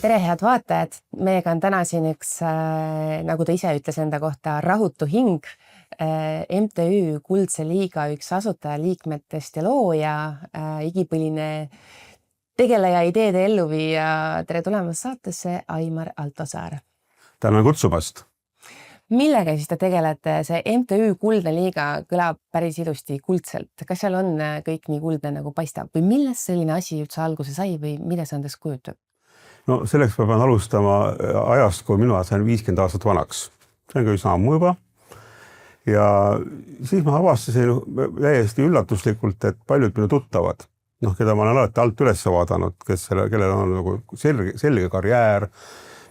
Tere, head vaatajad! Meiega on täna siin üks, nagu ta ise ütles enda kohta, rahutu hing, MTÜ Kuldse Liiga üks asutajaliikmetest ja looja, igipõline tegeleja, ideede elluviija. Tere tulemast saatesse, Aimar Altosaar. Tänan kutsumast. Millega siis te tegelete? See MTÜ Kuldne Liiga kõlab päris ilusti kuldselt. Kas seal on kõik nii kuldne nagu paistab? Või millest selline asi üldse alguse sai või mida see endast kujutab? No selleks ma pean alustama ajast, kui minu sain 50 aastat vanaks. See on ka üsna ammu juba. Ja siis ma avastasin täiesti üllatuslikult, et paljud minu tuttavad, keda ma olen alati alt üles vaadanud, kellel on nagu selge karjäär,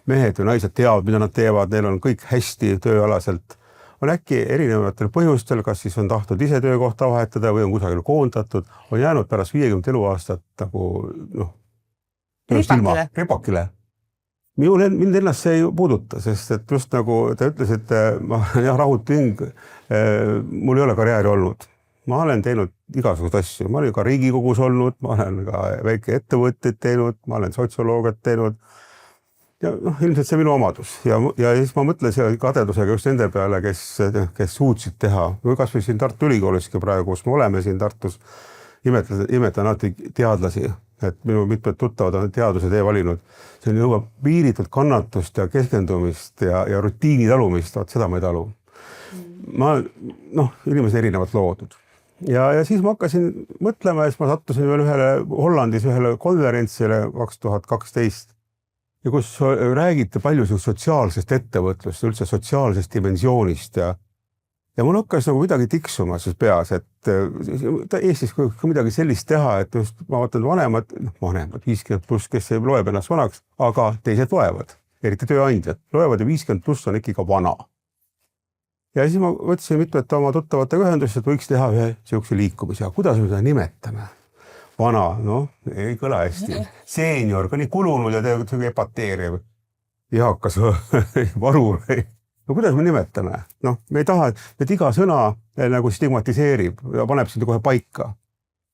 mehed või naised teavad, mida nad teevad, neil on kõik hästi tööalaselt, on äkki erinevatel põhjustel, kas siis on tahtnud ise töökohta vahetada või on kusagil koondatud, on jäänud pärast 50 eluaastat nagu ripakile. Mind ennast see ei puuduta, sest et just nagu te ütlesite, ma olen rahutu hing, mul ei ole karjääri olnud. Ma olen teinud igasugust asju, ma olen ka Riigikogus olnud, ma olen ka väike ettevõtteid teinud, ma olen sotsioloogiat teinud. Ja ilmselt see minu omadus. Ja siis ma mõtlesin kadedusega just nende peale, kes suutsid teha. Või kas või siin Tartu Ülikooliski praegu, kus me oleme siin Tartus, imetlen alati teadlasi, et minu mitmed tuttavad on teaduse tee valinud. See on juba piiritult kannatust ja keskendumist ja rutiini talumist, seda ma ei talu. Inimesed erinevad loodud. Ja siis ma hakkasin mõtlema, ja siis ma sattusin veel Hollandis ühele konverentsile 2012, ja kus räägiti palju sotsiaalsest ettevõtlust, üldse sotsiaalsest dimensioonist ja mul hakkas nagu midagi tiksuma siis peas, et Eestis kui midagi sellist teha, et just ma vaatan vanemad 50 pluss, kes ei loeb ennast vanaks, aga teised loevad, eriti tööandjad, loevad ja 50 pluss on ikka vana. Ja siis ma võtsin mitmete oma tuttavatega ühendust, et võiks teha ühe siukse liikumise, aga kuidas me seda nimetame? Vana, ei kõla hästi. Seenior, ka nii kulunud ja tegelikult epateeriv. Eakas, varur. No kuidas me nimetame? Me ei taha, et iga sõna nagu stigmatiseerib ja paneb sind kohe paika.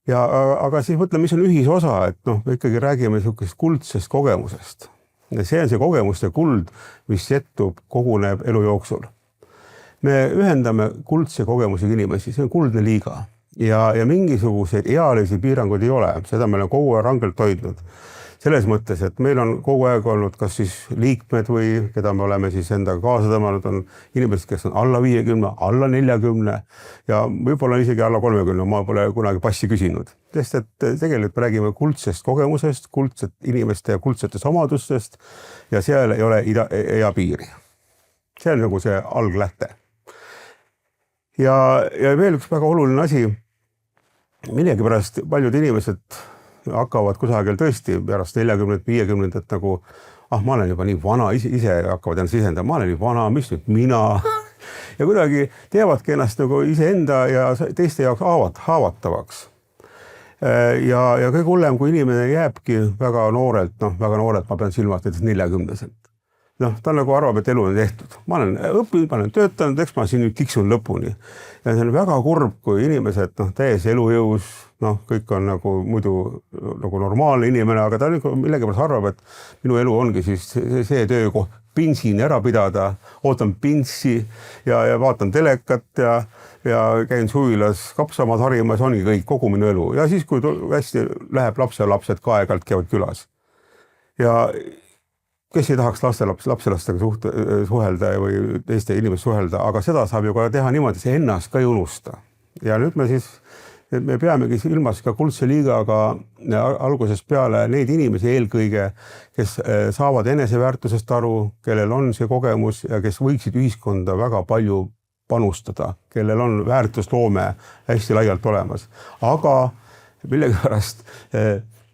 Aga siis mõtleme, mis on ühisosa, et me ikkagi räägime sellisest kuldsest kogemusest. Ja see on see kogemuste kuld, mis jättub, koguneb elu jooksul. Me ühendame kuldse kogemusega inimesi, see on Kuldne Liiga. Ja mingisuguseid ealisi piiranguid ei ole, seda meil on kogu aeg rangelt hoidnud. Selles mõttes, et meil on kogu aeg olnud kas siis liikmed või keda me oleme siis endaga kaasa tõmmanud, on inimesed, kes on alla 50, alla 40 ja võib-olla isegi alla 30, ma pole kunagi passi küsinud. Sest et tegelikult me räägime kuldsest kogemusest, kuldset inimeste ja kuldsetest omadustest ja seal ei ole ea piiri. See on nagu see alglähte. Ja veel üks väga oluline asi, millegipärast paljud inimesed hakkavad kusagil tõesti pärast 40-50, et nagu, ma olen juba nii vana, ise hakkavad ennast sisendama, ma olen nii vana, mis nüüd mina? Ja kuidagi teevadki ennast nagu iseenda ja teiste jaoks haavatavaks. Ja kõige hullem, kui inimene jääbki väga noorelt, ma pean silmas näiteks 40-selt. Ta nagu arvab, et elu on tehtud. Ma olen õppinud, ma olen töötanud, eks ma siin nüüd tiksun lõpuni. Ja see on väga kurb, kui inimesed täies elujõus, kõik on nagu muidu nagu normaalne inimene, aga ta millegipärast arvab, et minu elu ongi siis see töökoht, pinsin ära pidada, ootan pinsi ja vaatan telekat ja käin suvilas kapsamaad harimas, ongi kõik, kogu minu elu. Ja siis, kui hästi läheb lapsed ka aeg-ajalt käivad külas. Ja kes ei tahaks lapselastega suhelda või teiste inimest suhelda, aga seda saab ju ka teha niimoodi, see ennast ka ei unusta. Ja nüüd me peamegi ilmas ka Kuldse Liigaga algusest peale neid inimesi eelkõige, kes saavad eneseväärtusest aru, kellel on see kogemus ja kes võiksid ühiskonda väga palju panustada, kellel on väärtusloome hästi laialt olemas. Aga millegipärast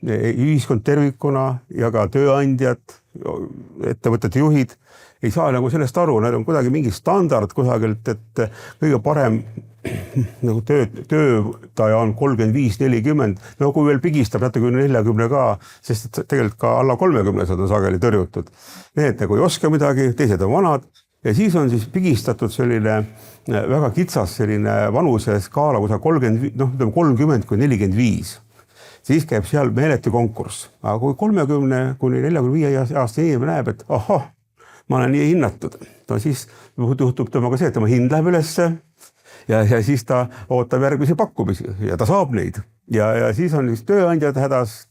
ühiskond tervikuna ja ka tööandjad, ettevõtete juhid ei saa nagu sellest aru, need on kuidagi mingi standard kusagilt, et kõige parem nagu töötaja on 35-40, kui veel pigistab natuke 40 ka, sest tegelikult ka alla 30 on sageli tõrjutud. Need nagu ei oska midagi, teised on vanad ja siis on siis pigistatud selline väga kitsas selline vanuse skaala, kui sa 30–45. Siis käib seal meeletu konkurss. Aga kui 30–45 aasta inimene näeb, et ahah, ma olen nii hinnatud, siis juhtub temaga see, et tema hind läheb ülesse ja siis ta ootab järgmisi pakkumisi ja ta saab neid. Ja siis on tööandjad hädas,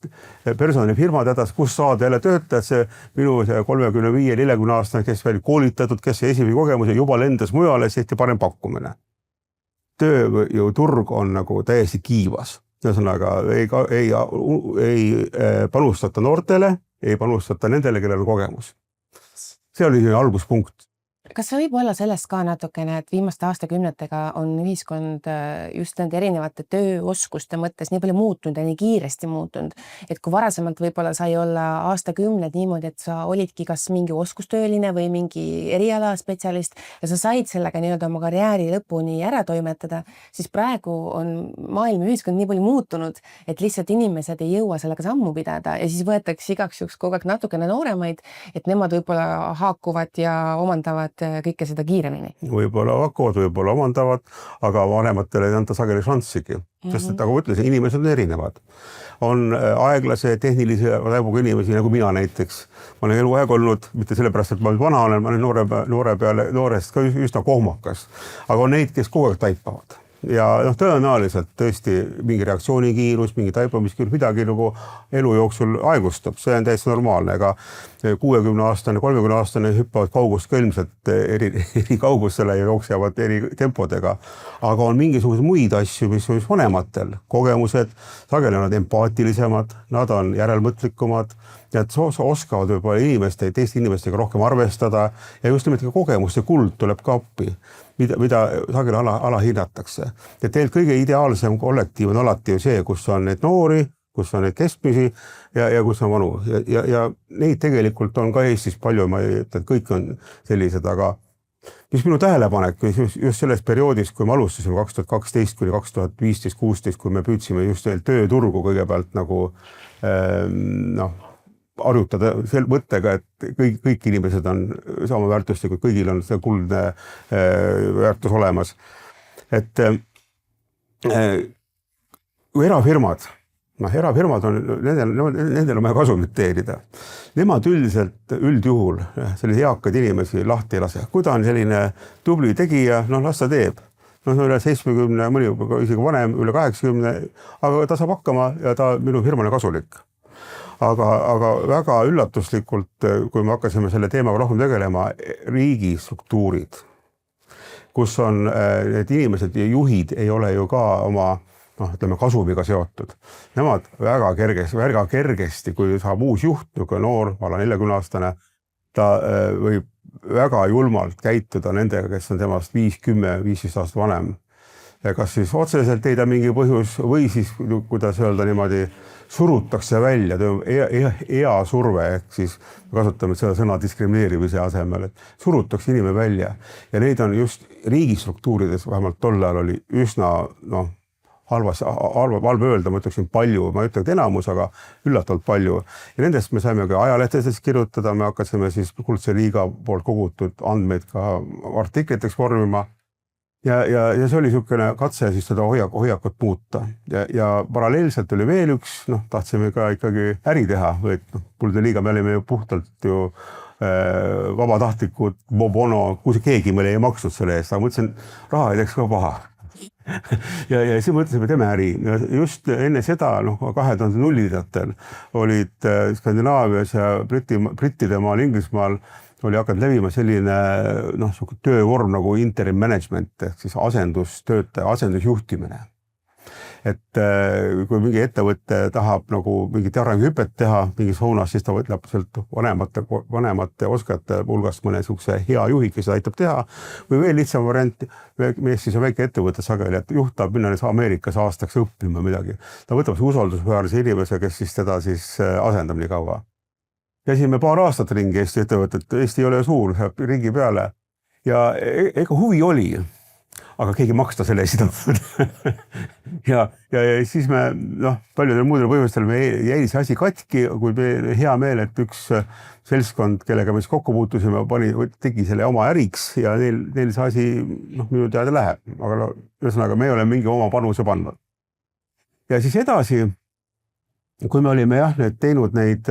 personalifirmad hädas, kus saada jälle töötajad, see minu 35–40 aastane, kes veel koolitatud, kes esimene kogemus juba lendas mujale, siis tehti parem pakkumine. Tööjõuturg on nagu täiesti kiivas. Ühesõnaga ei panustata noortele, ei panustata nendele, kellel on kogemus. See oli alguspunkt. Kas see võib olla sellest ka natukene, et viimaste aastakümnetega on ühiskond just nende erinevate tööoskuste mõttes nii palju muutunud ja nii kiiresti muutunud, et kui varasemalt võib-olla sai olla aastakümned niimoodi, et sa olidki kas mingi oskustööline või mingi erialaspetsialist ja sa said sellega nii-öelda oma karjääri lõpuni ära toimetada, siis praegu on maailm ja ühiskond nii palju muutunud, et lihtsalt inimesed ei jõua sellega sammu pidada ja siis võetakse igaks juhuks kogu aeg natukene nooremaid, et nemad võib-olla haakuvad ja omandavad kõike seda kiiremini. Võib-olla hakkavad, võib-olla omandavad, aga vanematele ei anta sageli šanssigi. Sest et nagu ütlesin, inimesed on erinevad. On aeglase tehnilise taibuga inimesi, nagu mina näiteks. Ma olen eluaeg olnud, mitte sellepärast, et ma vana olen, ma olen noorest ka üsna kohmakas. Aga on neid, kes kogu aeg taipavad. Ja tõenäoliselt tõesti mingi reaktsioonikiirus, mingi taipamiskiirus, midagi nagu elu jooksul aegustab. See on täiesti normaalne, aga 60-aastane, 30-aastane hüppavad kaugust ka ilmselt eri kaugustele ja jooksevad eri tempodega. Aga on mingisugused muid asju, mis on vanematel kogemused, sageli on nad empaatilisemad, nad on järelmõtlikumad, ja et oskavad võib-olla teiste inimestega rohkem arvestada ja just nimelt kogemuste kuld tuleb ka appi, mida sageli alahinnatakse. Ja tegelikult kõige ideaalsem kollektiiv on alati ju see, kus on need noori, kus on need keskmisi ja kus on vanu. Ja neid tegelikult on ka Eestis palju, ma ei ütle, et kõik on sellised, aga mis minu tähelepanek just selles perioodis, kui me alustasime 2012–2015–2016, kui me püüdsime just tööturgu kõigepealt nagu arutada sel mõttega, et kõik inimesed on sama väärtuslikud, kõigil on see kuldne väärtus olemas. Et erafirmad on, nendel on vaja kasumit teenida. Nemad üldjuhul sellise eakaid inimesi lahti ei lase. Kui ta on selline tubli tegija, las ta teeb. Üle 70, mõni isegi vanem, üle 80, aga ta saab hakkama ja ta minu firmale kasulik. Aga väga üllatuslikult, kui me hakkasime selle teemaga rohkem tegelema, riigistruktuurid, kus on need inimesed ja juhid ei ole ju ka oma kasumiga seotud. Nemad väga kergesti, kui saab uus juht, noor, alla 40-aastane, ta võib väga julmalt käituda nendega, kes on temast 5-10-15 aastat vanem. Ja kas siis otseselt ei ta mingi põhjus või siis, kuidas öelda niimoodi, surutakse välja, ea surve, ehk siis kasutame seda sõna diskrimineerimise asemel, et surutakse inimene välja. Ja neid on just riigistruktuurides, vähemalt tol ajal oli üsna halva öelda, ma ütleksin palju, ma ütleks enamus, aga üllatavalt palju. Ja nendest me saime ka ajalehtedes kirjutada, me hakkasime siis Kuldse Liiga poolt kogutud andmeid ka artikliteks vormima. Ja see oli niisugune katse siis seda hoiakut muuta. Ja paralleelselt oli veel üks, tahtsime ka ikkagi äri teha, et Kuldse Liiga me olime ju puhtalt ju vabatahtlikud, bono, kui keegi meile ei maksnud selle eest, aga mõtlesin, raha ei teeks ka paha. Ja siis mõtlesime, teeme äri. Just enne seda, 2000-ndatel olid Skandinaavias ja Brittidemaal, Inglismaal oli hakanud levima selline töövorm nagu interim management, ehk siis asendustöötaja, asendusjuhtimine. Et kui mingi ettevõtte tahab nagu mingit arenguhüpet teha mingis suunas, siis ta võtleb sealt vanemate oskajate hulgast mõne niisuguse hea juhi, kes seda aitab teha. Või veel lihtsam variant, mees siis on väike ettevõte sageli, et juht tahab minna Ameerikas aastaks õppima midagi. Ta võtab see usaldusväärse inimese, kes siis teda siis asendab nii kaua. Käisime paar aastat ringi Eesti ettevõtet, Eesti ei ole suur, ringi peale. Ja ega huvi oli. aga keegi maksta selle eest ei tahtnud. ja siis me paljudel muudel põhjustel me jäi see asi katki, kui hea meel, et üks seltskond, kellega me siis kokku puutusime, tegi selle oma äriks ja neil see asi minu teada läheb, aga ühesõnaga me ei ole mingi oma panuse pannud. Ja siis edasi, kui me olime teinud neid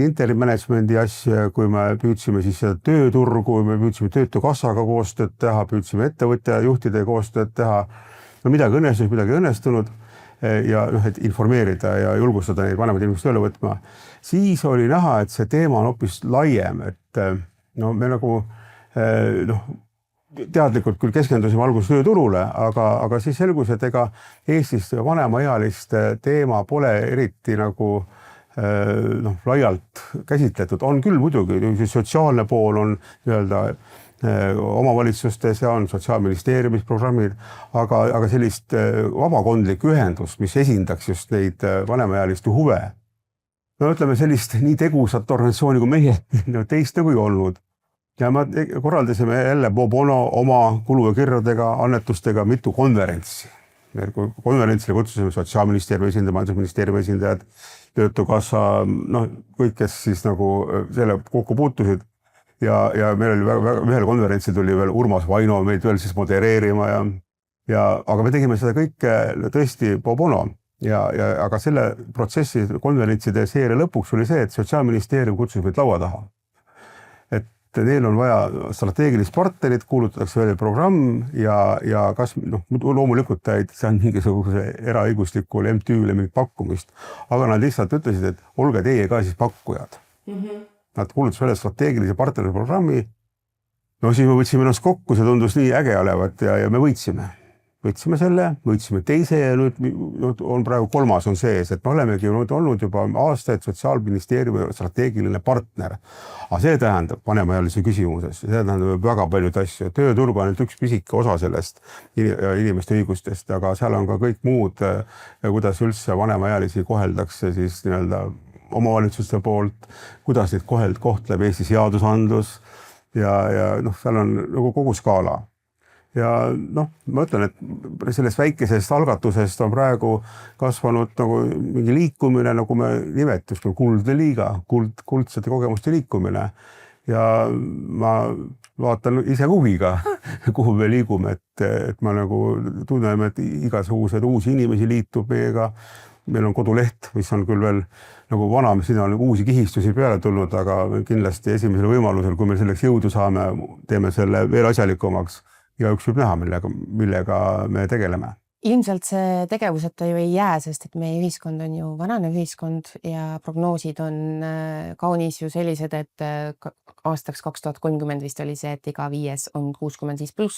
interim management'i asju, kui me püüdsime siis seda tööturgu, me püüdsime Töötukassaga koostööd teha, püüdsime ettevõtja juhtide koostööd teha, midagi õnnestus, midagi õnnestunud ja et informeerida ja julgustada neid vanemaid inimesi tööle võtma, siis oli näha, et see teema on hoopis laiem, et me nagu teadlikult küll keskendusime alguses tööturule, aga siis selgus, et ega Eestis vanemaealiste teema pole eriti nagu laialt käsitletud. On küll muidugi, sotsiaalne pool on omavalitsustes ja on Sotsiaalministeeriumis programmid, aga sellist vabakondlik ühendust, mis esindaks just neid vanemaealiste huve. No ütleme sellist nii tegusat organisatsiooni kui meie teist nagu ei olnud. Ja me korraldasime jälle Bobono oma kulu- ja kirjadega, annetustega mitu konverentsi. Konverentsile kutsusime Sotsiaalministeeriumi esindajad, Majandusministeeriumi esindajad, Töötukassa, kõik, kes siis nagu selle kokku puutusid. Ja meil oli ühel konverentsil tuli veel Urmas Vaino meid veel siis modereerima aga me tegime seda kõike tõesti Bobono. Aga selle protsessi konverentside seeria lõpuks oli see, et Sotsiaalministeerium kutsus meid laua taha. Neil on vaja strateegilist partnerit, kuulutatakse välja programm ja kas loomulikult see on mingisuguse eraõiguslikul MTÜ-le mingit pakkumist, aga nad lihtsalt ütlesid, et olge teie ka siis pakkujad. Nad kuulutasid välja strateegilise partneri programmi. Siis me võtsime ennast kokku, see tundus nii äge olevat ja me võitsime teise ja nüüd on praegu kolmas on sees, et me olemegi olnud juba aastaid Sotsiaalministeeriumi strateegiline partner. Aga see tähendab vanemaealise küsimuses, see tähendab väga paljud asju. Tööturg on ainult üks pisike osa sellest inimeste õigustest, aga seal on ka kõik muud, kuidas üldse vanemaealisi koheldakse siis omavalitsuste poolt, kuidas neid kohtleb Eesti seadusandlus ja seal on nagu kogu skaala. Ja ma ütlen, et sellest väikesest algatusest on praegu kasvanud nagu mingi liikumine, nagu me nimetusime, kuldne liiga, kuldsete kogemuste liikumine. Ja ma vaatan ise huviga, kuhu me liigume, et ma nagu tunneme, et igasugused uusi inimesi liitub meiega. Meil on koduleht, mis on küll veel nagu vana, siin on uusi kihistusi peale tulnud, aga kindlasti esimesel võimalusel, kui me selleks jõudu saame, teeme selle veel asjalikumaks. Ja üks võib näha, millega me tegeleme. Ilmselt see tegevuseta ju ei jää, sest et meie ühiskond on ju vananev ühiskond ja prognoosid on kaunis ju sellised, et aastaks 2030 vist oli see, et iga 5 on 65+.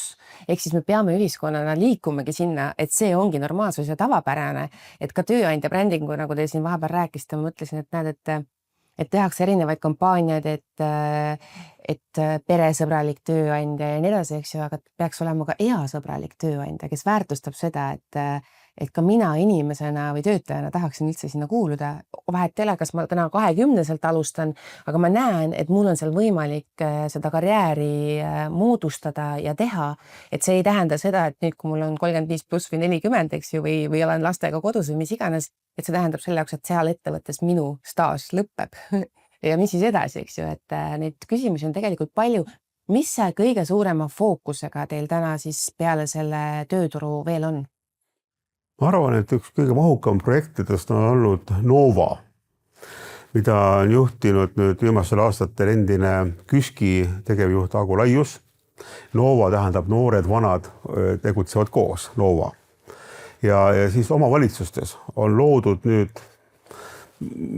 Ehk siis me peame ühiskonnana liikumegi sinna, et see ongi normaalsus ja tavapärane. Et ka tööandja brändingu, nagu te siin vahepeal rääkisite, ma mõtlesin, et näed, et tehakse erinevaid kampaaniaid, et peresõbralik tööandja ja nii edasi, eks ju, aga peaks olema ka easõbralik tööandja, kes väärtustab seda, et ka mina inimesena või töötajana tahaksin üldse sinna kuuluda. Vahet ei ole, kas ma täna 20-selt alustan, aga ma näen, et mul on seal võimalik seda karjääri moodustada ja teha. Et see ei tähenda seda, et nüüd, kui mul on 35+ või 40, eks ju, või olen lastega kodus või mis iganes, et see tähendab selle jaoks, et seal ettevõttes minu staaž lõpeb. Ja mis siis edasi, eks ju, et neid küsimusi on tegelikult palju. Mis see kõige suurema fookusega teil täna siis peale selle tööturu veel on? Ma arvan, et üks kõige mahukam projektidest on olnud Nova, mida on juhtinud nüüd viimasel aastatel endine KÜSKi tegevjuht Agu Laius. Nova tähendab noored, vanad tegutsevad koos, Nova. Ja siis omavalitsustes on loodud nüüd,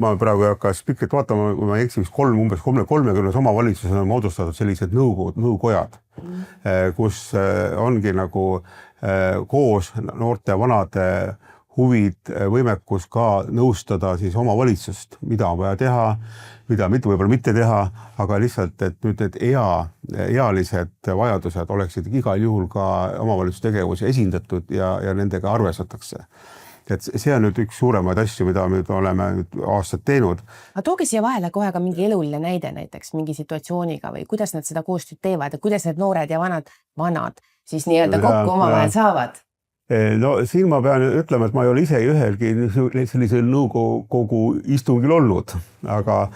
ma praegu ei hakka spikrit vaatama, kui ma ei eksi, umbes 30 omavalitsuses on moodustatud sellised nõukojad, kus ongi nagu koos noorte vanade huvid, võimekus ka nõustada siis omavalitsust, mida on vaja teha, mida võib-olla mitte teha, aga lihtsalt, et nüüd need ealised vajadused oleksid igal juhul ka omavalitsustegevuse esindatud ja nendega arvestatakse. et see on nüüd üks suuremaid asju, mida me oleme nüüd aastaid teinud. Aga tooge siia vahele kohe ka mingi eluline näide näiteks mingi situatsiooniga või kuidas nad seda koostööd teevad ja kuidas need noored ja vanad siis nii-öelda kokku omavahel saavad? No siin ma pean ütlema, et ma ei ole ise ühelgi sellisel nõukogu istungil olnud, aga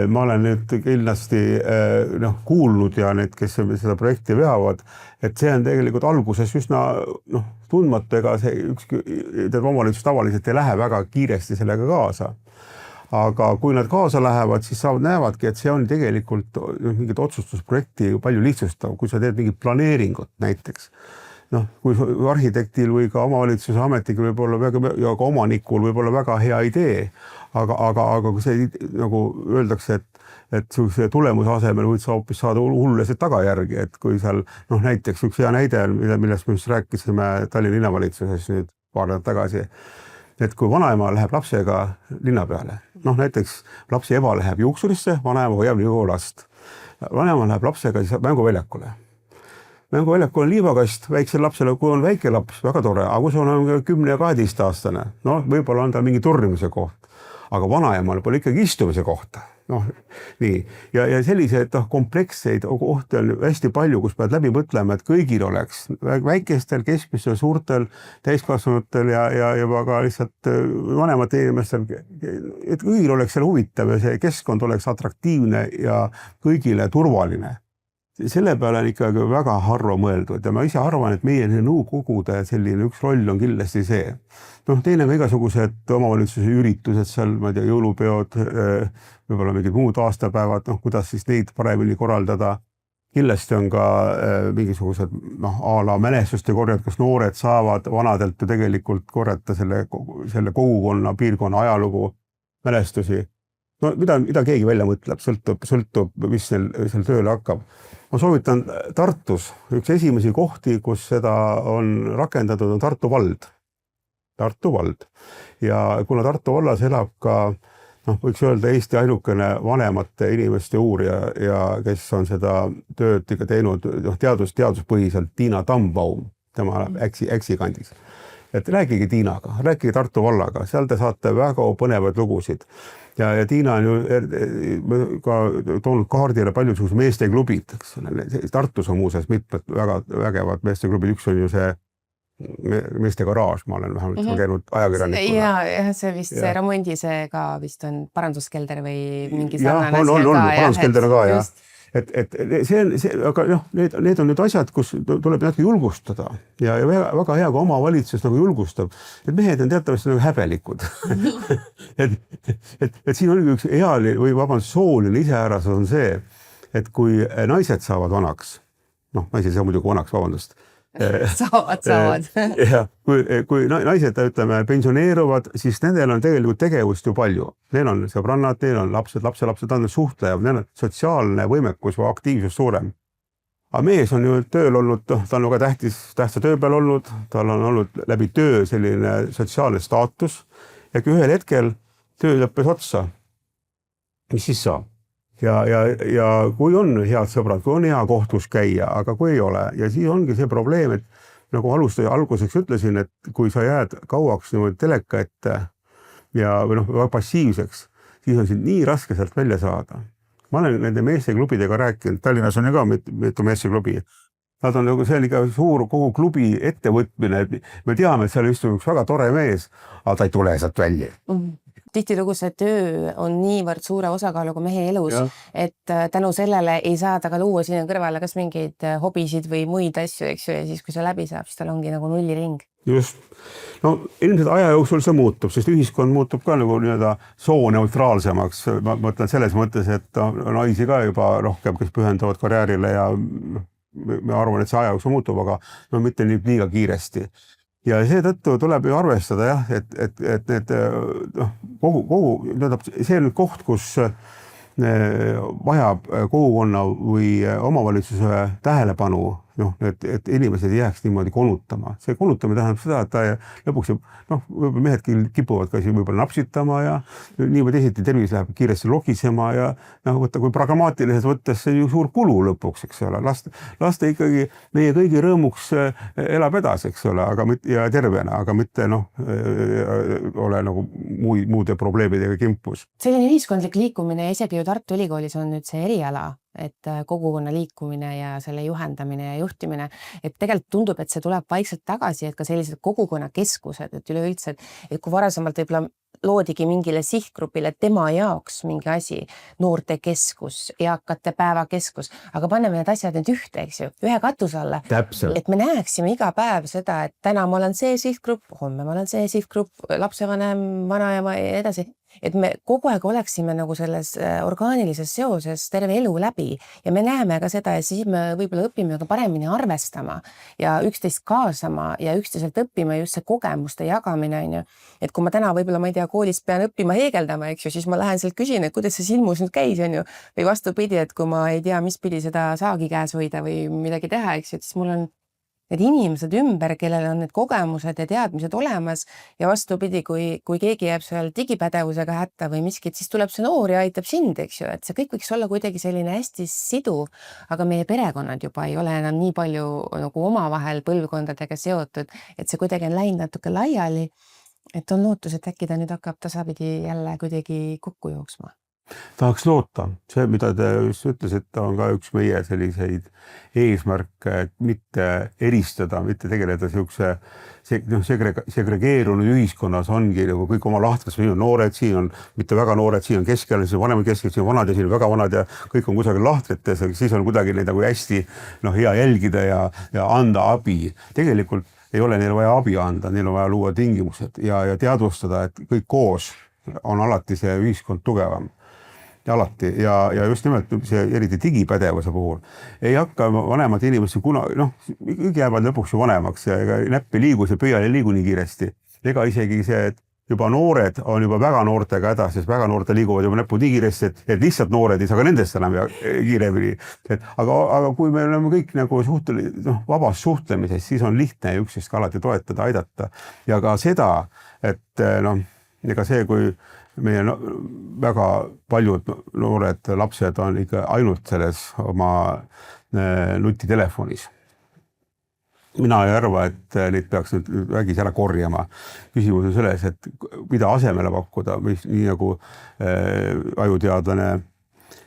ma olen nüüd kindlasti kuulnud ja need, kes seda projekti veavad, et see on tegelikult alguses üsna tundmatu, ega see ükski omavalitsus tavaliselt ei lähe väga kiiresti sellega kaasa. Aga kui nad kaasa lähevad, siis näevadki, et see on tegelikult mingit otsustusprojekti palju lihtsustav, kui sa teed mingit planeeringut näiteks. Kui arhitektil või ka omavalitsuse ametnikul võib olla ja ka omanikul võib olla väga hea idee, aga kui see nagu öeldakse, et see tulemuse asemel võid sa hoopis saada hullulised tagajärgi, et kui seal näiteks üks hea näide, millest me just rääkisime Tallinna linnavalitsuses nüüd paar nädalat tagasi, et kui vanaema läheb lapsega linna peale, näiteks lapsi ema läheb juuksurisse, vanaema hoiab nii last. Vanaema läheb lapsega siis mänguväljakule. Mänguväljakul on liivakast väiksel lapsele, kui on väike laps, väga tore, aga kui see on 10 ja 12 aastane, võib-olla on ta mingi turnimise koht, aga vanaemal pole ikkagi istumise kohta. Nii. Ja selliseid kompleksseid kohti on hästi palju, kus pead läbi mõtlema, et kõigil oleks väikestel, keskmistel, suurtel, täiskasvanutel ja juba ka lihtsalt vanemate inimestel, et kõigil oleks seal huvitav ja see keskkond oleks atraktiivne ja kõigile turvaline. Selle peale on ikkagi väga harva mõeldud ja ma ise arvan, et meie nõukogude selline üks roll on kindlasti see. Teine ka igasugused omavalitsuse üritused seal, ma ei tea, jõulupeod, võib-olla mingid muud aastapäevad, kuidas siis neid paremini korraldada. Kindlasti on ka mingisugused a la mälestuste korjad, kus noored saavad vanadelt ju tegelikult korjata selle kogukonna, piirkonna ajalugu, mälestusi. Mida keegi välja mõtleb, sõltub, mis seal tööle hakkab. Ma soovitan Tartus, üks esimesi kohti, kus seda on rakendatud, on Tartu vald. Tartu vald. Ja kuna Tartu vallas elab ka, võiks öelda Eesti ainukene vanemate inimeste uurija ja kes on seda tööd ikka teinud teaduspõhiselt, Tiina Tambaum, tema Äksi kandis. Et rääkige Tiinaga, rääkige Tartu vallaga, seal te saate väga põnevaid lugusid. Ja Tiina on ju ka toonud kaardile palju meesteklubid. Tartus on muuseas mitmed väga vägevad meesteklubid, üks on ju see meeste garaaž, ma olen vähemalt käinud ajakirjanikuna. Ja see vist see remondi see ka vist on paranduskelder või mingi sarnane. On, paranduskelder ka, jah. Et see on, aga need on nüüd asjad, kus tuleb natuke julgustada ja väga hea, kui omavalitsus nagu julgustab, et mehed on teatavasti nagu häbelikud. et siin on üks sooline iseärasus on see, et kui naised saavad vanaks, naised ei saa muidugi vanaks, vabandust, saavad. Ja, kui naised, ütleme, pensioneeruvad, siis nendel on tegelikult tegevust ju palju. Neil on sõbrannad, neil on lapselapsed, on suhtlevad, neil on sotsiaalne võimekus või aktiivsus suurem. Aga mees on ju tööl olnud, ta on väga tähtsa töö peal olnud, tal on olnud läbi töö selline sotsiaalne staatus ja kui ühel hetkel töö lõppes otsa, mis siis saab? Ja kui on head sõbrad, kui on hea kohtus käia, aga kui ei ole, ja siis ongi see probleem, et nagu alguseks ütlesin, et kui sa jääd kauaks teleka ette ja passiivseks, siis on siin nii raske sealt välja saada. Ma olen nende meesteklubidega rääkinud, Tallinnas on ju ka mitu meesteklubi. Nad on nagu see iga suur kogu klubi ettevõtmine, me teame, et seal istub üks väga tore mees, aga ta ei tule sealt välja. Tihtilugu see töö on niivõrd suure osakaaluga mehe elus, et tänu sellele ei saa ta ka luua sinna kõrvale kas mingeid hobisid või muid asju, eks ju, ja siis kui see läbi saab, siis tal ongi nagu nulliring. Just. Ilmselt aja jooksul see muutub, sest ühiskond muutub ka nagu sooneutraalsemaks. Ma mõtlen selles mõttes, et naisi ka juba rohkem, kes pühendavad karjäärile ja me arvan, et see aja jooksul muutub, aga mitte liiga kiiresti. Ja seetõttu tuleb ju arvestada, et need see on nüüd koht, kus vajab kogukonna või omavalitsuse tähelepanu noh, et inimesed ei jääks niimoodi konutama. See konutamine tähendab seda, et ta lõpuks võib-olla mehedki kipuvad ka siin võib-olla napsitama ja nii või teisiti tervis läheb kiiresti logisema ja võtta, kui pragmaatiliselt võttes see ju suur kulu lõpuks, eks ole, laste ikkagi meie kõigi rõõmuks elab edasi, eks ole, ja tervena, aga mitte ole nagu muude probleemidega kimpus. Selline ühiskondlik liikumine ja isegi ju Tartu Ülikoolis on nüüd see eriala, et kogukonna liikumine ja selle juhendamine ja juhtimine, et tegelikult tundub, et see tuleb vaikselt tagasi, et ka sellised kogukonnakeskused, et üleüldse, et kui varasemalt võib-olla loodigi mingile sihtgrupile tema jaoks mingi asi, noortekeskus, eakate päevakeskus, aga paneme need asjad nüüd ühte, eks ju, ühe katuse alla. Täpselt. Et me näeksime iga päev seda, et täna ma olen see sihtgrupp, homme ma olen see sihtgrupp, lapsevanem, vanaema ja edasi. Et me kogu aeg oleksime nagu selles orgaanilises seoses terve elu läbi ja me näeme ka seda ja siis me võib-olla õpime ka paremini arvestama ja üksteist kaasama ja üksteiselt õppima just see kogemuste jagamine, on ju. Et kui ma täna võib-olla, ma ei tea, koolis pean õppima heegeldama, eks ju, siis ma lähen sealt küsin, et kuidas see silmus nüüd käis, on ju. Või vastupidi, et kui ma ei tea, mis pidi seda saagi käes hoida või midagi teha, eks ju, et siis mul on need inimesed ümber, kellel on need kogemused ja teadmised olemas ja vastupidi, kui keegi jääb seal digipädevusega hätta või miskit, siis tuleb see noor ja aitab sind, eks ju, et see kõik võiks olla kuidagi selline hästi siduv, aga meie perekonnad juba ei ole enam nii palju nagu omavahel põlvkondadega seotud, et see kuidagi on läinud natuke laiali, et on lootus, et äkki ta nüüd hakkab tasapidi jälle kuidagi kokku jooksma. Tahaks loota. See, mida te just ütlesite, on ka üks meie selliseid eesmärke, et mitte eristada, mitte tegeleda siukse segregeerunud ühiskonnas ongi nagu kõik oma lahtras, siin on noored, siin on mitte väga noored, siin on keskel, siin on vanemad keskel, siin on vanad ja siin on väga vanad ja kõik on kusagil lahtrites, aga siis on kuidagi neid nagu hästi hea jälgida ja anda abi. Tegelikult ei ole neil vaja abi anda, neil on vaja luua tingimused ja teadvustada, et kõik koos on alati see ühiskond tugevam. Ja alati ja just nimelt see eriti digipädevuse puhul ei hakka vanemad inimesed kõik jäävad lõpuks ju vanemaks ja ega näppi liigu, see pöial ei liigu nii kiiresti. Ega isegi see, et juba noored on juba väga noortega hädas, sest väga noorte liiguvad juba näppu nii kiiresti, et lihtsalt noored ei saa ka nendest enam kiiremini. Aga kui me oleme kõik nagu vabas suhtlemises, siis on lihtne üksteist alati toetada, aidata ja ka seda, et ega see, kui meie väga paljud noored lapsed on ikka ainult selles oma nutitelefonis. Mina ei arva, et neid peaks nüüd vägis ära korjama. Küsimus on selles, et mida asemele pakkuda, nii nagu ajuteadlane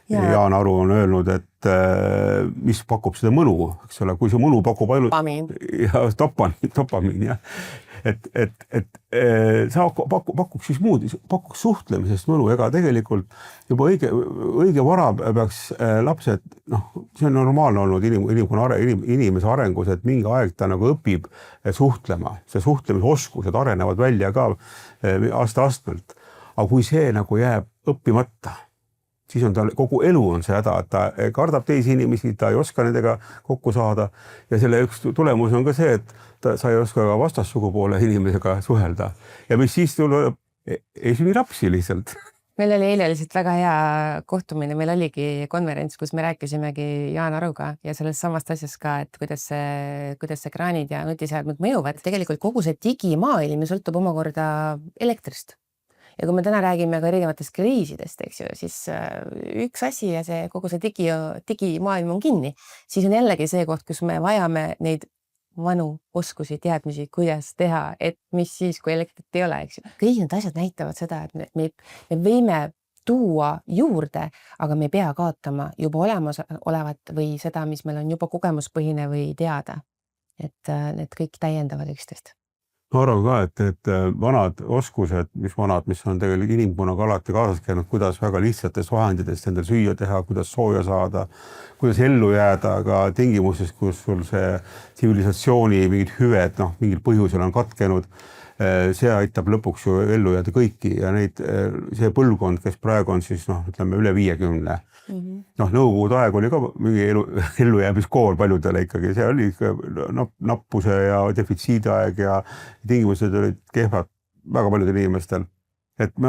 Jaan Aru on öelnud, et mis pakub seda mõnu, eks ole, kui see mõnu pakub ainult dopamiin, jah. Et sa pakuks siis muud, pakuks suhtlemisest mõnu, ega tegelikult juba õige vara peaks lapsed, see on normaalne olnud inimese arengus, et mingi aeg ta nagu õpib suhtlema, see suhtlemisoskused arenevad välja ka aasta-astmelt, aga kui see nagu jääb õppimata, siis on tal kogu elu on see häda, et ta kardab teisi inimesi, ta ei oska nendega kokku saada ja selle üks tulemus on ka see, et sa ei oska ka vastassugupoole inimesega suhelda ja mis siis tuleb, ei sünni lapsi lihtsalt. Meil oli eile lihtsalt väga hea kohtumine, meil oligi konverents, kus me rääkisimegi Jaan Aruga ja sellest samast asjast ka, et kuidas see ekraanid ja nutiseadmed mõjuvad. Tegelikult kogu see digimaailm sõltub omakorda elektrist. Ja kui me täna räägime ka erinevatest kriisidest, eks ju, siis üks asi ja see kogu see digimaailm on kinni, siis on jällegi see koht, kus me vajame neid vanu oskusi, teadmisi, kuidas teha, et mis siis, kui elektrit ei ole, eks ju. Kõik need asjad näitavad seda, et me võime tuua juurde, aga me ei pea kaotama juba olemas olevat või seda, mis meil on juba kogemuspõhine või teada. Et need kõik täiendavad üksteist. Ma arvan ka, et vanad oskused, mis on tegelikult inimkunnaga alati kaasas käinud, kuidas väga lihtsatest vahenditest endal süüa teha, kuidas sooja saada, kuidas ellu jääda ka tingimuses, kus sul see tsivilisatsiooni mingid hüved mingil põhjusel on katkenud. See aitab lõpuks ju ellu jääda kõiki ja see põlvkond, kes praegu on siis ütleme üle 50. Nõukogude aeg oli ka mingi ellujäämiskool paljudele ikkagi, see oli nappuse ja defitsiidi aeg ja tingimused olid kehvad väga paljudel inimestel. et me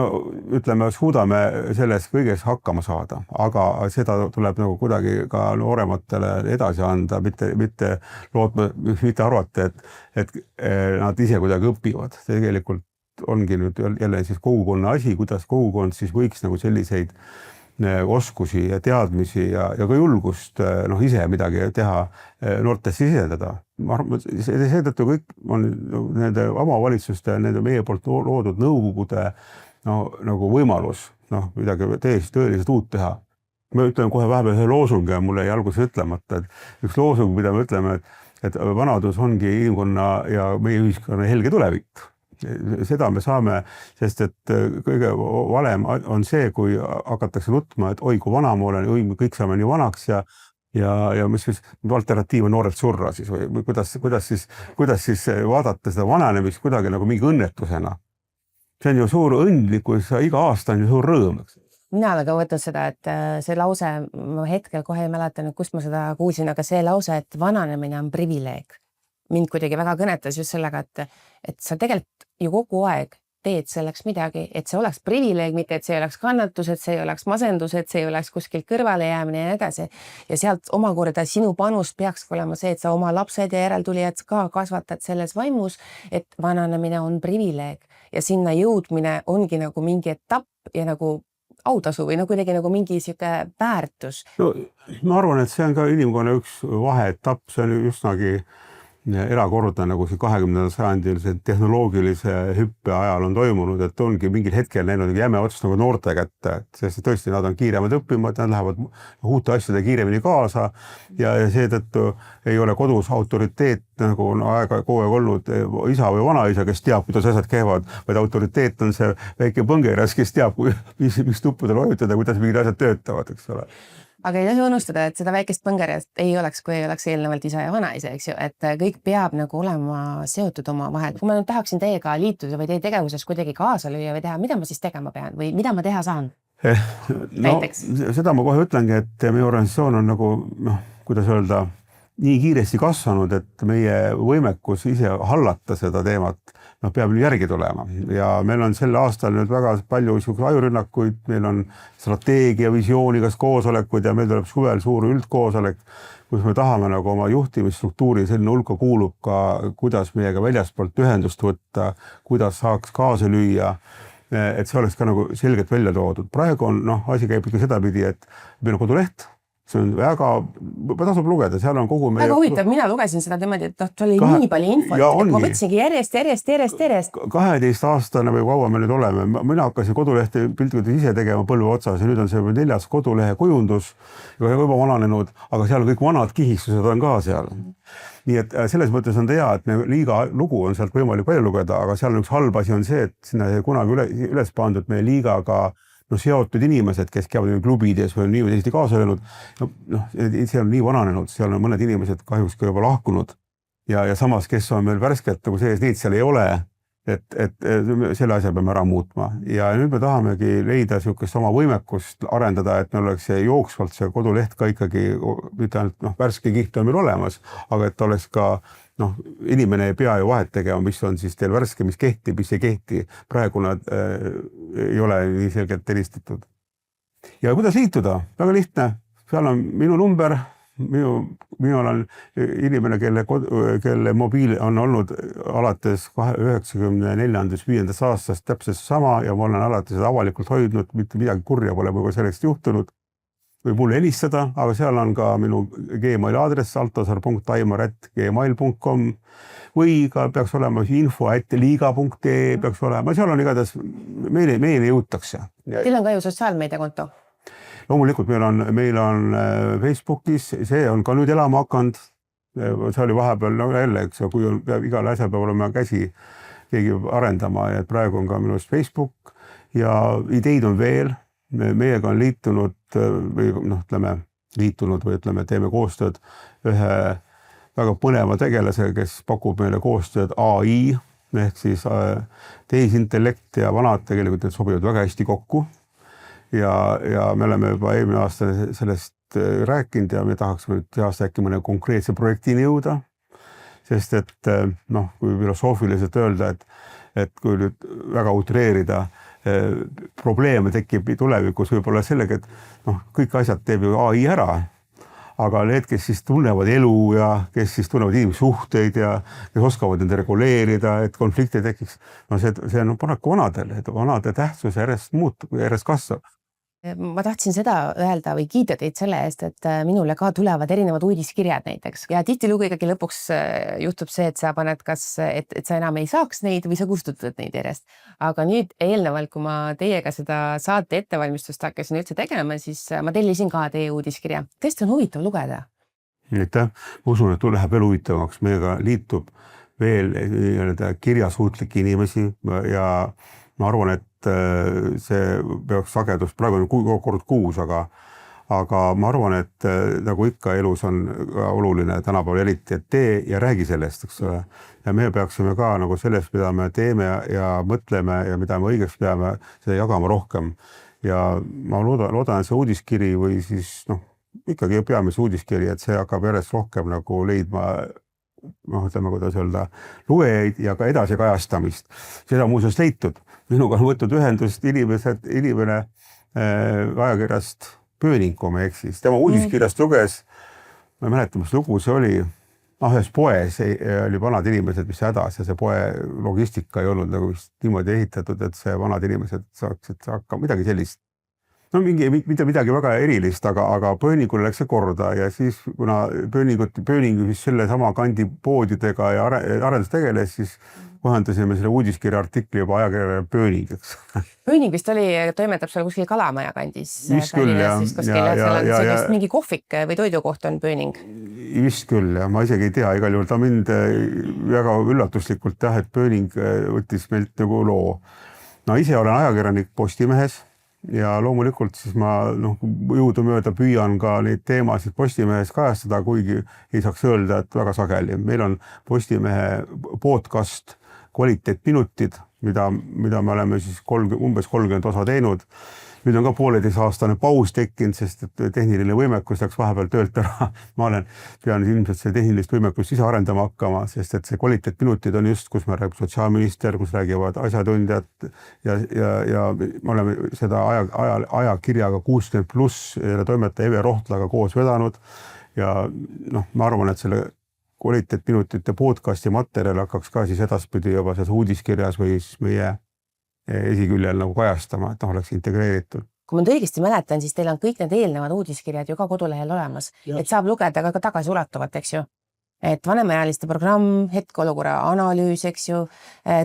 ütleme, suudame selles kõiges hakkama saada, aga seda tuleb nagu kuidagi ka noorematele edasi anda, mitte lootma, mitte arvata, et nad ise kuidagi õpivad. Tegelikult ongi nüüd jälle siis kogukonna asi, kuidas kogukond siis võiks nagu selliseid oskusi ja teadmisi ja ka julgust ise midagi teha, noortesse sisendada. Ma arvan, seetõttu kõik on nende omavalitsuste ja nende meie poolt loodud nõukogude nagu võimalus midagi tõeliselt uut teha. Me ütleme kohe vahepeal ühe loosungi ja mulle jäi alguses ütlemata, et üks loosung, mida me ütleme, et vanadus ongi inimkonna ja meie ühiskonna helge tulevik. Seda me saame, sest et kõige valem on see, kui hakatakse nutma, et oi, kui vana ma olen, oi, kõik saame nii vanaks ja mis siis alternatiiv on noorelt surra siis või kuidas siis vaadata seda vananemist kuidagi nagu mingi õnnetusena. See on ju suur õnnlikkus, iga aasta on ju suur rõõm. Mina olen ka võtnud seda, et see lause, ma hetkel kohe ei mäleta, kust ma seda kuulsin, aga see lause, et vananemine on privileeg. Mind kuidagi väga kõnetas just sellega, et sa tegelikult ju kogu aeg teed selleks midagi, et see oleks privileeg, mitte et see oleks kannatus, et see ei oleks masendus, et see ei oleks kuskilt kõrvale jäämine ja nii edasi. Ja sealt omakorda sinu panus peaks olema see, et sa oma lapsed ja järeltulijad ka kasvatad selles vaimus, et vananemine on privileeg ja sinna jõudmine ongi nagu mingi etapp ja nagu autasu või kuidagi nagu mingi siuke väärtus. No, ma arvan, et see on ka inimkonna üks vaheetapp, see on justnagi erakorda nagu see 20. sajandil see tehnoloogilise hüppe ajal on toimunud, et ongi mingil hetkel näinud jäme ots nagu noorte kätte, sest tõesti nad on kiiremad õppimad, nad lähevad uute asjade kiiremini kaasa ja seetõttu ei ole kodus autoriteet nagu on aega kogu aeg olnud isa või vanaisa, kes teab, kuidas asjad käivad, vaid autoriteet on see väike põngeras, kes teab, mis tuppudel vajutada, kuidas mingid asjad töötavad, eks ole. Aga ei tohi unustada, et seda väikest põngerjast ei oleks, kui ei oleks eelnevalt isa ja vanaisa, eks ju, et kõik peab nagu olema seotud oma vahel. Kui ma nüüd tahaksin teiega liituda või teie tegevuses kuidagi kaasa lüüa või teha, mida ma siis tegema pean või mida ma teha saan? Seda ma kohe ütlengi, et meie organisatsioon on nagu, kuidas öelda, nii kiiresti kasvanud, et meie võimekus ise hallata seda teemat peab järgi tulema ja meil on sel aastal nüüd väga palju ajurünnakuid, meil on strateegia, visioonigas koosolekud ja meil tuleb suvel suur üldkoosolek, kus me tahame nagu oma juhtimisstruktuuri selline hulka kuulub ka, kuidas meiega väljaspoolt ühendust võtta, kuidas saaks kaasa lüüa, et see oleks ka nagu selgelt välja toodud. Praegu on, asi käib ikka sedapidi, et meil on koduleht, see on väga, tasub lugeda, seal on kogu meie... Väga huvitav, mina lugesin seda niimoodi, et see oli nii palju infot, et ma võtsingi järjest. 12 aastane või kaua me nüüd oleme. Mina hakkasin kodulehte piltlikult ise tegema põlve otsas ja nüüd on see 4. kodulehe kujundus juba vananenud, aga seal kõik vanad kihistused on ka seal. Nii et selles mõttes on hea, et liiga lugu on sealt võimalik palju lugeda, aga seal on üks halb asi on see, et sinna kunagi üles pandud meie liigaga seotud inimesed, kes käivad klubides või on nii või teisiti kaasa öelnud, see on nii vananenud, seal on mõned inimesed kahjuks ka juba lahkunud ja samas, kes on meil värskelt nagu sees, neid seal ei ole, et selle asja peame ära muutma ja nüüd me tahamegi leida niisugust oma võimekust arendada, et meil oleks see jooksvalt see koduleht ka ikkagi, mitte ainult värske kiht on meil olemas, aga et oleks ka inimene ei pea ju vahet tegema, mis on siis teil värske, mis kehtib, mis ei kehti. Praegu nad ei ole nii selgelt eristatud. Ja kuidas liituda? Väga lihtne. Seal on minu number. Minu olen inimene, kelle mobiil on olnud alates 94. aastast täpselt sama ja ma olen alati seda avalikult hoidnud, mitte midagi kurja pole muidu sellest juhtunud. Või mulle helistada, aga seal on ka minu Gmaili aadress altasar.aimar@gmail.com või ka peaks olema info@liiga.ee peaks olema, seal on igatahes, meile jõutakse. Teil on ka ju sotsiaalmeediakonto? Loomulikult meil on Facebookis, see on ka nüüd elama hakanud, see oli vahepeal jälle, eks, kui peab igal asjal peab olema käsi keegi arendama ja praegu on ka minu Facebook ja ideid on veel. Meiega on liitunud või teeme koostööd ühe väga põneva tegelasega, kes pakub meile koostööd AI ehk siis tehisintellekt ja vanad tegelikult sobivad väga hästi kokku ja me oleme juba eelmine aasta sellest rääkinud ja me tahaksime nüüd aasta äkki mõne konkreetse projektini jõuda, sest et kui filosoofiliselt öelda, et kui nüüd väga utreerida, probleeme tekib tulevikus võib-olla sellega, et kõik asjad teeb ju AI ära, aga need, kes siis tunnevad elu ja kes siis tunnevad inimsuhteid ja kes oskavad nende reguleerida, et konflikte tekiks, see on paraku vanadel, et vanade tähtsus järjest muutub, järjest kasvab. Ma tahtsin seda öelda või kiita teid selle eest, et minule ka tulevad erinevad uudiskirjad näiteks ja tihtilugu ikkagi lõpuks juhtub see, et sa paned et sa enam ei saaks neid või sa kustutad neid järjest. Aga nüüd eelnevalt, kui ma teiega seda saate ettevalmistust hakkasin üldse tegema, siis ma tellisin ka teie uudiskirja. Tõesti on huvitav lugeda. Aitäh. Ma usun, et läheb elu huvitavaks. Meiega liitub veel kirjasuutlik inimesi ja ma arvan, et see peaks sagedus, praegu on kord kuus, aga ma arvan, et nagu ikka elus on oluline tänapäeval eriti, et tee ja räägi sellest, eks ole. Ja me peaksime ka nagu sellest, mida me teeme ja mõtleme ja mida me õigeks peame, seda jagama rohkem. Ja ma loodan, et see uudiskiri või siis ikkagi peamise uudiskiri, et see hakkab järjest rohkem nagu leidma ütleme, kuidas öelda, lugejaid ja ka edasi kajastamist. Seda on muuseas leitud. Minuga on võtnud ühendust inimene ajakirjast Pööning, kui ma eksis. Tema uudiskirjast luges, ma ei mäleta, mis lugu see oli, ühes poes oli vanad inimesed, mis hädas ja see poe logistika ei olnud nagu niimoodi ehitatud, et see vanad inimesed saaksid hakka midagi sellist. Mitte midagi väga erilist, aga Pööningule läks see korda ja siis, kuna Pööning selle sama kandi poodidega ja arendus tegeles, siis kohendasime selle uudiskirja artikli juba ajakirjale Pööning, eks. Pööning vist toimetab seal kuskil Kalamaja kandis. Vist küll, jah. Sellist mingi kohvik või toidukoht on Pööning. Vist küll, jah. Ma isegi ei tea, igal juhul ta mind väga üllatuslikult, et Pööning võttis meilt nagu loo. Ise olen ajakirjanik Postimehes. Ja loomulikult siis ma jõudumööda püüan ka neid teemasid Postimehes kajastada, kuigi ei saaks öelda, et väga sageli. Meil on Postimehe podcast Kvaliteetminutid, mida me oleme siis umbes 30 osa teinud. Nüüd on ka 1,5-aastane paus tekkinud, sest tehniline võimekus läks vahepeal töölt ära. Ma pean ilmselt see tehnilist võimekust ise arendama hakkama, sest et see kvaliteetminutid on just, kus me räägime sotsiaalminister, kus räägivad asjatundjad ja me oleme seda ajakirjaga 60+ ja toimetaja Eve Rohtlaga koos vedanud ja ma arvan, et selle kvaliteetminutite podcasti materjal hakkaks ka siis edaspidi juba selles uudiskirjas või siis meie esiküljel nagu kajastama, et oleks integreeritud. Kui ma õigesti mäletan, siis teil on kõik need eelnevad uudiskirjad ju ka kodulehel olemas, et saab lugeda ka tagasi ulatuvat, eks ju. Et vanemaealiste programm, hetkeolukorra analüüs, eks ju,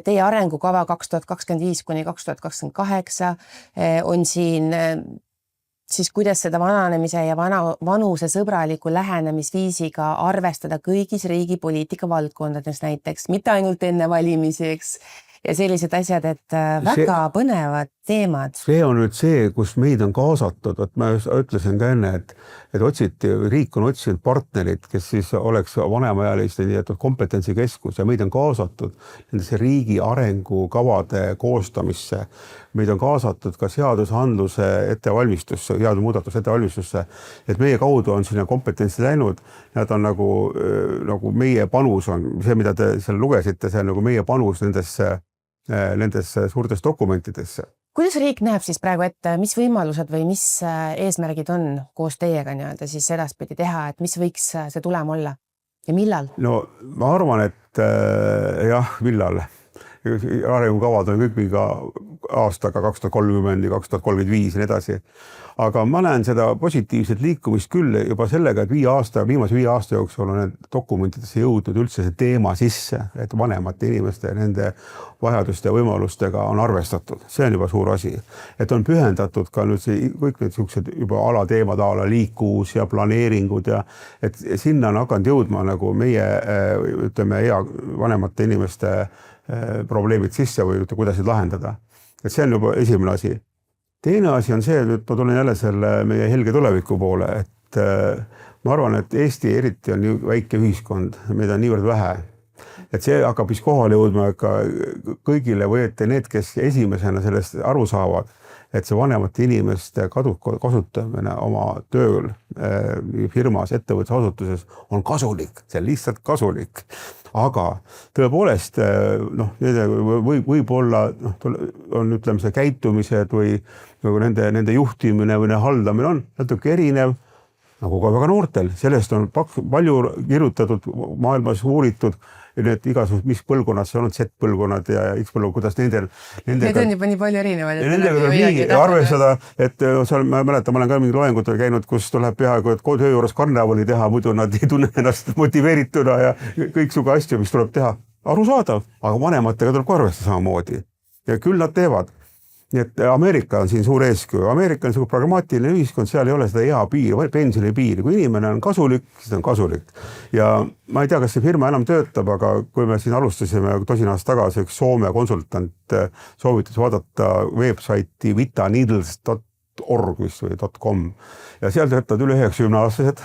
teie arengukava 2025 kuni 2028 on siin siis kuidas seda vananemise ja vanuse sõbraliku lähenemisviisiga arvestada kõigis riigi poliitika valdkondades näiteks, mitte ainult enne valimisi, eks. Ja sellised asjad, et väga põnevad teemad. See on nüüd see, kus meid on kaasatud, et ma ütlesin ka enne, et riik on otsinud partnerid, kes siis oleks vanemaealiste kompetentsikeskus ja meid on kaasatud nendesse riigi arengukavade koostamisse. Meid on kaasatud ka seadusandluse ettevalmistusse, seadusmuudatuse ettevalmistusse, et meie kaudu on sinna kompetentsi läinud. Nad on nagu meie panus on, see mida te seal lugesite, see on nagu meie panus nendesse suurtes dokumentidesse. Kuidas riik näeb siis praegu ette, mis võimalused või mis eesmärgid on koos teiega siis edaspidi teha, et mis võiks see tulem olla ja millal? No ma arvan, et jah, millal. Arengukavad on kõik mingi aastaga 2030 ja 2035 ja nii edasi. Aga ma näen seda positiivset liikumist küll juba sellega, et viimase 5 aasta jooksul on need dokumentidesse jõudnud üldse see teema sisse, et vanemate inimeste ja nende vajaduste ja võimalustega on arvestatud. See on juba suur asi. Et on pühendatud ka nüüd kõik need sellised juba alateemad ala liikuvus ja planeeringud ja et sinna on hakanud jõudma nagu meie vanemate inimeste probleemid sisse või kuidas neid lahendada. Et see on juba esimene asi. Teine asi on see, et ma tulen jälle selle meie helge tuleviku poole, et ma arvan, et Eesti eriti on nii väike ühiskond, meid on niivõrd vähe et see hakkab vist kohale jõudma ka kõigile või et need, kes esimesena sellest aru saavad, et see vanemate inimeste kasutamine oma tööl, firmas, ettevõttes, asutuses on kasulik, see on lihtsalt kasulik. Aga tõepoolest, võib-olla on, ütleme, see käitumised või nende juhtimine või haldamine on natuke erinev, nagu ka väga noortel. Sellest on palju kirjutatud, maailmas uuritud, need igasugused, mis põlvkonnad see on, Z-põlvkonnad ja X-põlvkonnad, kuidas nendega... Need on juba nii palju erinevaid. Ja nendega tuleb nii arvestada, et seal, ma mäletan, ma olen ka mingi loengutel käinud, kus tuleb peaaegu, et töö juures karnevali teha, muidu nad ei tunne ennast motiveerituna ja kõiksuga asju, mis tuleb teha. Arusaadav, aga vanematega tuleb ka arvestada samamoodi. Ja küll nad teevad. Nii et Ameerika on siin suur eeskuju. Ameerika on pragmaatiline ühiskond, seal ei ole seda ea piiri, pensioni piiri. Kui inimene on kasulik, siis on kasulik. Ja ma ei tea, kas see firma enam töötab, aga kui me siin alustasime tosin aastat tagasi, üks Soome konsultant soovitas vaadata websaiti vitaneedles.org või .com ja seal töötavad üle 90-aastased.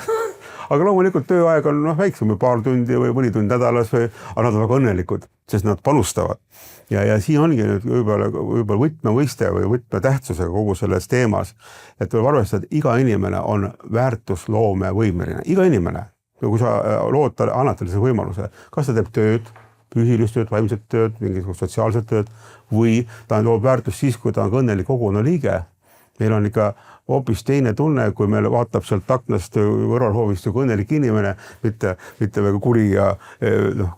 Aga loomulikult tööaeg on väiksem või paar tundi või mõni tund nädalas, aga nad on väga õnnelikud, sest nad panustavad. Ja siin ongi nüüd võib-olla võtmemõiste või võtmetähtsusega kogu selles teemas, et tuleb arvestada, et iga inimene on väärtusloome võimeline. Iga inimene, kui sa lood, annad talle see võimaluse, kas ta teeb tööd, füüsilist tööd, vaimset tööd, mingisugust sotsiaalset tööd või ta loob väärtust siis, kui ta on õnnelik kogukonna liige. Meil on ikka hoopis teine tunne, kui meil vaatab sealt aknast kõrvalhoovist kui õnnelik inimene, mitte väga kuri ja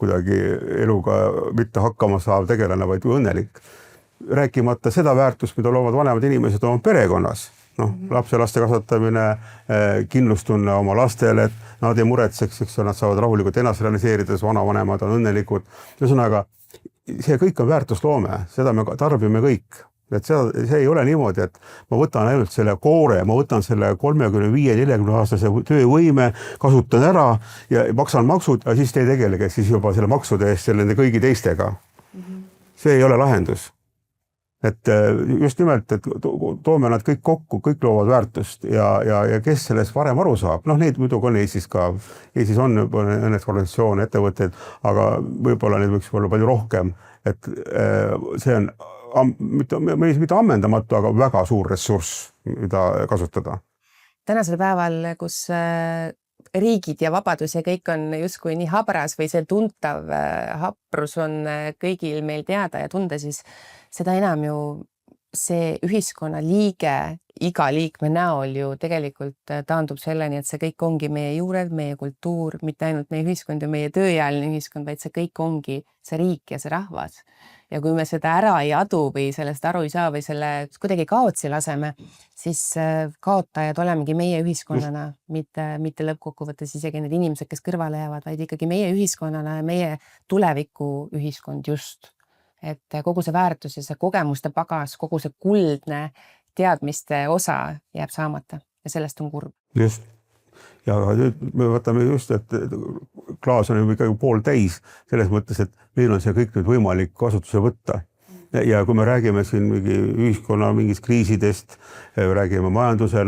kuidagi eluga mitte hakkama saav tegelane, vaid õnnelik. Rääkimata seda väärtust, mida loovad vanemad inimesed oma perekonnas. Laste kasvatamine, kindlustunne oma lastele, et nad ei muretseks, eks nad saavad rahulikult ennast realiseerides, vanavanemad on õnnelikud. Ühesõnaga, see kõik on väärtusloome, seda me tarbime kõik. Et see ei ole niimoodi, et ma võtan ainult selle koore, ma võtan selle 35-40 aastase töövõime, kasutan ära ja maksan maksud ja siis te ei tegelege siis juba selle maksude eest selle kõigi teistega. See ei ole lahendus. Et just nimelt, et toome nad kõik kokku, kõik loovad väärtust ja kes sellest varem aru saab. Neid muidugi on Eestis ka. Eestis on õnneks organisatsioone, ettevõtteid, aga võib-olla neid võiks olla palju rohkem. Et see on mitte ammendamatu, aga väga suur ressurss, mida kasutada. Tänasel päeval, kus riigid ja vabadus ja kõik on justkui nii habras või see tuntav haprus on kõigil meil teada ja tunda, siis seda enam ju see ühiskonna liige, iga liikme näol ju tegelikult taandub selleni, et see kõik ongi meie juured, meie kultuur, mitte ainult meie ühiskond ja meie tööealine ühiskond, vaid see kõik ongi see riik ja see rahvas. Ja kui me seda ära ei adu või sellest aru ei saa või selle kuidagi kaotsi laseme, siis kaotajad olemegi meie ühiskonnana, mitte lõppkokkuvõttes isegi need inimesed, kes kõrvale jäävad, vaid ikkagi meie ühiskonnana ja meie tuleviku ühiskond just. Et kogu see väärtus ja see kogemuste pagas, kogu see kuldne teadmiste osa jääb saamata ja sellest on kurb. Just. Ja nüüd me võtame just, et klaas on ikkagi pool täis selles mõttes, et meil on see kõik nüüd võimalik kasutuse võtta. Ja kui me räägime siin ühiskonna mingist kriisidest, räägime majanduse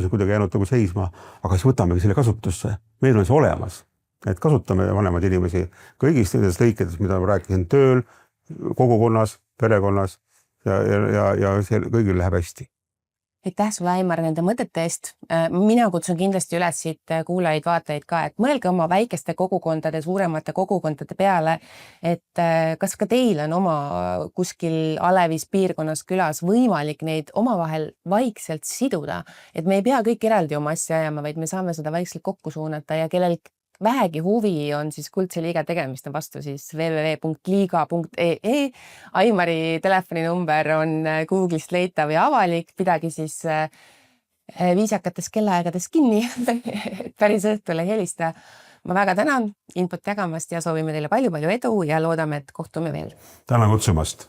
kuidagi jäänud nagu seisma, aga siis võtamegi selle kasutusse. Meil on see olemas, et kasutame vanemaid inimesi kõigist nendest lõikedes, mida ma rääkisin tööl, kogukonnas, perekonnas ja see kõigil läheb hästi. Aitäh sulle, Aimar, nende mõtete eest. Mina kutsun kindlasti üles siit kuulajaid, vaatajaid ka, et mõelge oma väikeste kogukondade, suuremate kogukondade peale, et kas ka teil on oma kuskil alevis piirkonnas külas võimalik neid omavahel vaikselt siduda, et me ei pea kõik eraldi oma asja ajama, vaid me saame seda vaikselt kokku suunata ja kellel vähegi huvi on siis Kuldse Liiga tegemiste vastu siis www.liiga.ee. Aimari telefoninumber on Google'ist leitav ja avalik. Pidagi siis viisakates kellaaegades kinni, päris õhtule helista. Ma väga tänan infot jagamast ja soovime teile palju-palju edu ja loodame, et kohtume veel. Tänan kutsumast.